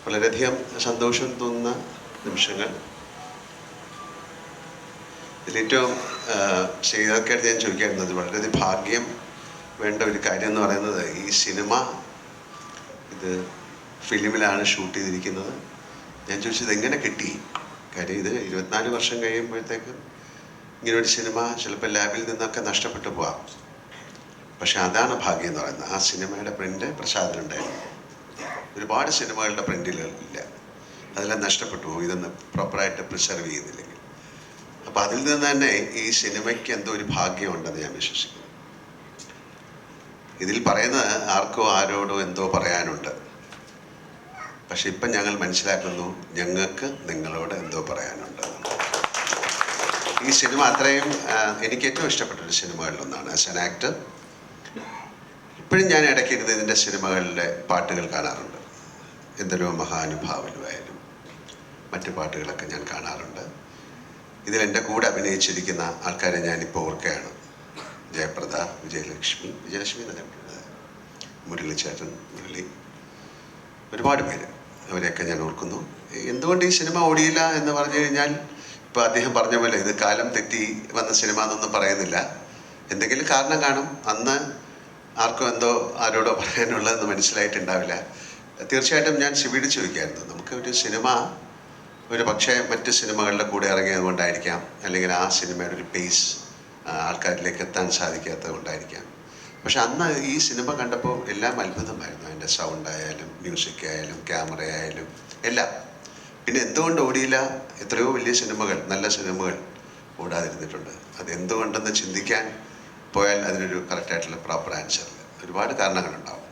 വളരെയധികം സന്തോഷം തോന്നുന്ന നിമിഷങ്ങൾ. ഇതിലേറ്റവും ചെയ്തൊക്കെയായിട്ട് ഞാൻ ചോദിക്കാറുള്ളത് വളരെയധികം ഭാഗ്യം വേണ്ട ഒരു കാര്യം എന്ന് പറയുന്നത്, ഈ സിനിമ ഇത് ഫിലിമിലാണ് ഷൂട്ട് ചെയ്തിരിക്കുന്നത്. ഞാൻ ചോദിച്ചത് എങ്ങനെ കിട്ടി? കാര്യം ഇത് 24 വർഷം കഴിയുമ്പോഴത്തേക്കും ഇങ്ങനൊരു സിനിമ ചിലപ്പോൾ ലാബിൽ നിന്നൊക്കെ നഷ്ടപ്പെട്ടു പോവാം. പക്ഷെ അതാണ് ഭാഗ്യം എന്ന് പറയുന്നത്. ആ സിനിമയുടെ പ്രിൻ്റ് പ്രസാദിലുണ്ടായിരുന്നു. ഒരുപാട് സിനിമകളുടെ പ്രിൻ്റുകളില്ല, അതെല്ലാം നഷ്ടപ്പെട്ടു പോകും ഇതൊന്ന് പ്രോപ്പറായിട്ട് പ്രിസർവ് ചെയ്യുന്നില്ലെങ്കിൽ. അപ്പം അതിൽ നിന്ന് തന്നെ ഈ സിനിമയ്ക്ക് എന്തോ ഒരു ഭാഗ്യമുണ്ടെന്ന് ഞാൻ വിശ്വസിക്കുന്നു. ഇതിൽ പറയുന്നത് ആർക്കോ ആരോടോ എന്തോ പറയാനുണ്ട്. പക്ഷെ ഇപ്പം ഞങ്ങൾ മനസ്സിലാക്കുന്നു, ഞങ്ങൾക്ക് നിങ്ങളോട് എന്തോ പറയാനുണ്ട്. ഈ സിനിമ അത്രയും എനിക്ക് ഏറ്റവും ഇഷ്ടപ്പെട്ടൊരു സിനിമകളിലൊന്നാണ്. ആസ് ആൻ ആക്ടർ ഇപ്പോഴും ഞാൻ ഇടയ്ക്കിരുന്ന് ഇതിൻ്റെ സിനിമകളിലെ പാട്ടുകൾ കാണാറുണ്ട്. എന്തൊരു മഹാനുഭാവലുമായാലും മറ്റു പാട്ടുകളൊക്കെ ഞാൻ കാണാറുണ്ട്. ഇതിലെൻ്റെ കൂടെ അഭിനയിച്ചിരിക്കുന്ന ആൾക്കാരെ ഞാനിപ്പോൾ ഓർക്കുകയാണ്. ജയപ്രദ, വിജയലക്ഷ്മി എന്നല്ല, മുരളിച്ചേട്ടൻ, മുരളി, ഒരുപാട് പേര്, അവരെയൊക്കെ ഞാൻ ഓർക്കുന്നു. എന്തുകൊണ്ട് ഈ സിനിമ ഓടിയില്ല എന്ന് പറഞ്ഞു കഴിഞ്ഞാൽ, ഇപ്പോൾ അദ്ദേഹം പറഞ്ഞ പോലെ ഇത് കാലം തെറ്റി വന്ന സിനിമ എന്നൊന്നും പറയുന്നില്ല. എന്തെങ്കിലും കാരണം കാണും. അന്ന് ആർക്കും എന്തോ ആരോടോ പറയാനുള്ളതെന്ന് മനസ്സിലായിട്ടുണ്ടാവില്ല. തീർച്ചയായിട്ടും ഞാൻ ശിവയോട് ചോദിക്കായിരുന്നു, നമുക്ക് ഒരു സിനിമ ഒരു പക്ഷേ മറ്റ് സിനിമകളുടെ കൂടെ ഇറങ്ങിയത് കൊണ്ടായിരിക്കാം, അല്ലെങ്കിൽ ആ സിനിമയുടെ ഒരു പേസ് ആൾക്കാരിലേക്ക് എത്താൻ സാധിക്കാത്തത് കൊണ്ടായിരിക്കാം. പക്ഷെ അന്ന് ഈ സിനിമ കണ്ടപ്പോൾ എല്ലാം അത്ഭുതമായിരുന്നു. അതിൻ്റെ സൗണ്ടായാലും മ്യൂസിക് ആയാലും ക്യാമറ ആയാലും എല്ലാം. പിന്നെ എന്തുകൊണ്ട് ഓടിയില്ല? എത്രയോ വലിയ സിനിമകൾ, നല്ല സിനിമകൾ ഓടാതിരുന്നിട്ടുണ്ട്. അതെന്തുകൊണ്ടെന്ന് ചിന്തിക്കാൻ പോയാൽ അതിനൊരു കറക്റ്റായിട്ടുള്ള പ്രോപ്പർ ആൻസറില്ല. ഒരുപാട് കാരണങ്ങളുണ്ടാവും.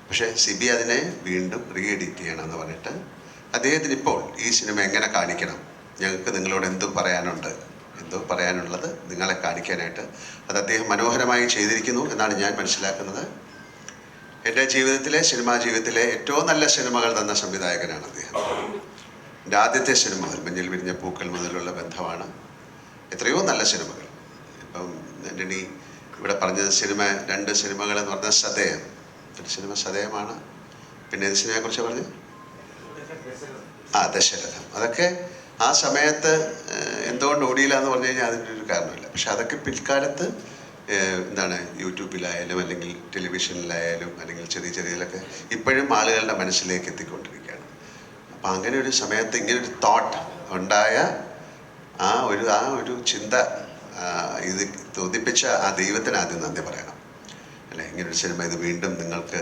പക്ഷേ സിബി അതിനെ വീണ്ടും റീ എഡിറ്റ് ചെയ്യണമെന്ന് പറഞ്ഞിട്ട് അദ്ദേഹത്തിന് ഇപ്പോൾ ഈ സിനിമ എങ്ങനെ കാണിക്കണം, ഞങ്ങൾക്ക് നിങ്ങളോട് എന്തോ പറയാനുണ്ട്, എന്തോ പറയാനുള്ളത് നിങ്ങളെ കാണിക്കാനായിട്ട് അത് അദ്ദേഹം മനോഹരമായി ചെയ്തിരിക്കുന്നു എന്നാണ് ഞാൻ മനസ്സിലാക്കുന്നത്. എൻ്റെ ജീവിതത്തിലെ, സിനിമാ ജീവിതത്തിലെ ഏറ്റവും നല്ല സിനിമകൾ തന്ന സംവിധായകനാണ് അദ്ദേഹം. എൻ്റെ ആദ്യത്തെ സിനിമകൾ മഞ്ഞിൽ വിരിഞ്ഞ പൂക്കൾ മുതലുള്ള ബന്ധമാണ്. എത്രയോ നല്ല സിനിമകൾ. ഇപ്പം ആൻ്റണി ഇവിടെ പറഞ്ഞത് സിനിമ, 2 സിനിമകൾ എന്ന് പറഞ്ഞാൽ സതയം, ഒരു സിനിമ സതയമാണ്. പിന്നെ ഏത് സിനിമയെക്കുറിച്ച് പറഞ്ഞു? ദശരഥം. അതൊക്കെ ആ സമയത്ത് എന്തുകൊണ്ട് ഓടിയില്ല എന്ന് പറഞ്ഞു കഴിഞ്ഞാൽ അതിൻ്റെ ഒരു കാരണമില്ല. പക്ഷെ അതൊക്കെ പിൽക്കാലത്ത് എന്താണ്, യൂട്യൂബിലായാലും അല്ലെങ്കിൽ ടെലിവിഷനിലായാലും അല്ലെങ്കിൽ ചെറിയതിലൊക്കെ ഇപ്പോഴും ആളുകളുടെ മനസ്സിലേക്ക് എത്തിക്കൊണ്ടിരിക്കുകയാണ്. അപ്പം അങ്ങനെ ഒരു സമയത്ത് ഇങ്ങനൊരു തോട്ട് ഉണ്ടായ ആ ഒരു ചിന്ത ഇത് തോന്നിപ്പിച്ച ആ ദൈവത്തിന് ആദ്യം നന്ദി പറയണം, അല്ലേ? ഇങ്ങനൊരു സിനിമ ഇത് വീണ്ടും നിങ്ങൾക്ക്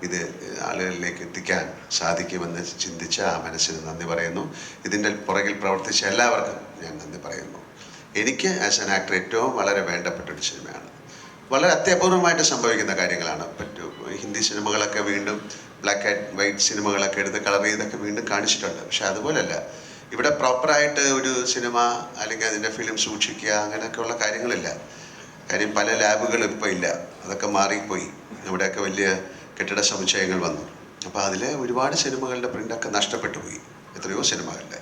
ഇത് ആളുകളിലേക്ക് എത്തിക്കാൻ സാധിക്കുമെന്ന് ചിന്തിച്ച ആ മനസ്സിന് നന്ദി പറയുന്നു. ഇതിൻ്റെ പുറകിൽ പ്രവർത്തിച്ച എല്ലാവർക്കും ഞാൻ നന്ദി പറയുന്നു. എനിക്ക് ആസ് ആൻ ആക്ടർ ഏറ്റവും വളരെ വേണ്ടപ്പെട്ടൊരു സിനിമയാണ്. വളരെ അത്യപൂർവമായിട്ട് സംഭവിക്കുന്ന കാര്യങ്ങളാണ്. ഹിന്ദി സിനിമകളൊക്കെ വീണ്ടും ബ്ലാക്ക് ആൻഡ് വൈറ്റ് സിനിമകളൊക്കെ എടുത്ത് കളർ ചെയ്തൊക്കെ വീണ്ടും കാണിച്ചിട്ടുണ്ട്. പക്ഷെ അതുപോലല്ല ഇവിടെ പ്രോപ്പറായിട്ട് ഒരു സിനിമ അല്ലെങ്കിൽ അതിൻ്റെ ഫിലിം സൂക്ഷിക്കുക അങ്ങനെയൊക്കെയുള്ള കാര്യങ്ങളില്ല. കാര്യം പല ലാബുകളും ഇപ്പോൾ ഇല്ല, അതൊക്കെ മാറിപ്പോയി. ഇവിടെയൊക്കെ വലിയ കെട്ടിട സമുച്ചയങ്ങൾ വന്നു. അപ്പോൾ അതിൽ ഒരുപാട് സിനിമകളുടെ പ്രിൻ്റൊക്കെ നഷ്ടപ്പെട്ടു പോയി, എത്രയോ സിനിമകളുടെ.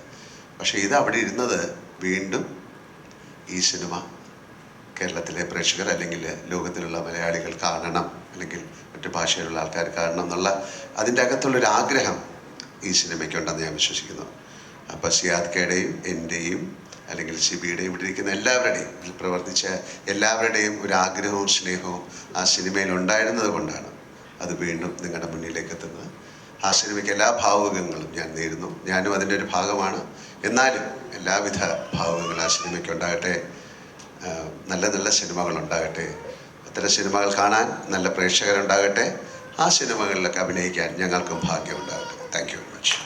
പക്ഷേ ഇത് അവിടെ ഇരുന്നത് വീണ്ടും ഈ സിനിമ കേരളത്തിലെ പ്രേക്ഷകർ അല്ലെങ്കിൽ ലോകത്തിലുള്ള മലയാളികൾ കാണണം, അല്ലെങ്കിൽ മറ്റു ഭാഷയിലുള്ള ആൾക്കാർ കാണണം എന്നുള്ള അതിൻ്റെ അകത്തുള്ളൊരു ആഗ്രഹം ഈ സിനിമയ്ക്കുണ്ടെന്ന് ഞാൻ വിശ്വസിക്കുന്നു. അപ്പോൾ സിയാദ്ക്കയുടെയും എൻ്റെയും അല്ലെങ്കിൽ സിബിയുടെയും ഇവിടെ ഇരിക്കുന്ന എല്ലാവരുടെയും, ഇതിൽ പ്രവർത്തിച്ച എല്ലാവരുടെയും ഒരു ആഗ്രഹവും സ്നേഹവും ആ സിനിമയിൽ ഉണ്ടായിരുന്നത് കൊണ്ടാണ് അത് വീണ്ടും നിങ്ങളുടെ മുന്നിലേക്ക് എത്തുന്നത്. ആ സിനിമയ്ക്ക് എല്ലാ ഭാവുകങ്ങളും ഞാൻ നേരുന്നു. ഞാനും അതിൻ്റെ ഒരു ഭാഗമാണ്. എന്നാലും എല്ലാവിധ ഭാവുകങ്ങളും ആ സിനിമയ്ക്ക് ഉണ്ടാകട്ടെ. നല്ല നല്ല സിനിമകളുണ്ടാകട്ടെ. അത്തരം സിനിമകൾ കാണാൻ നല്ല പ്രേക്ഷകരുണ്ടാകട്ടെ. ആ സിനിമകളിലൊക്കെ അഭിനയിക്കാൻ ഞങ്ങൾക്കും ഭാഗ്യം ഉണ്ടാകട്ടെ. Thank you very much.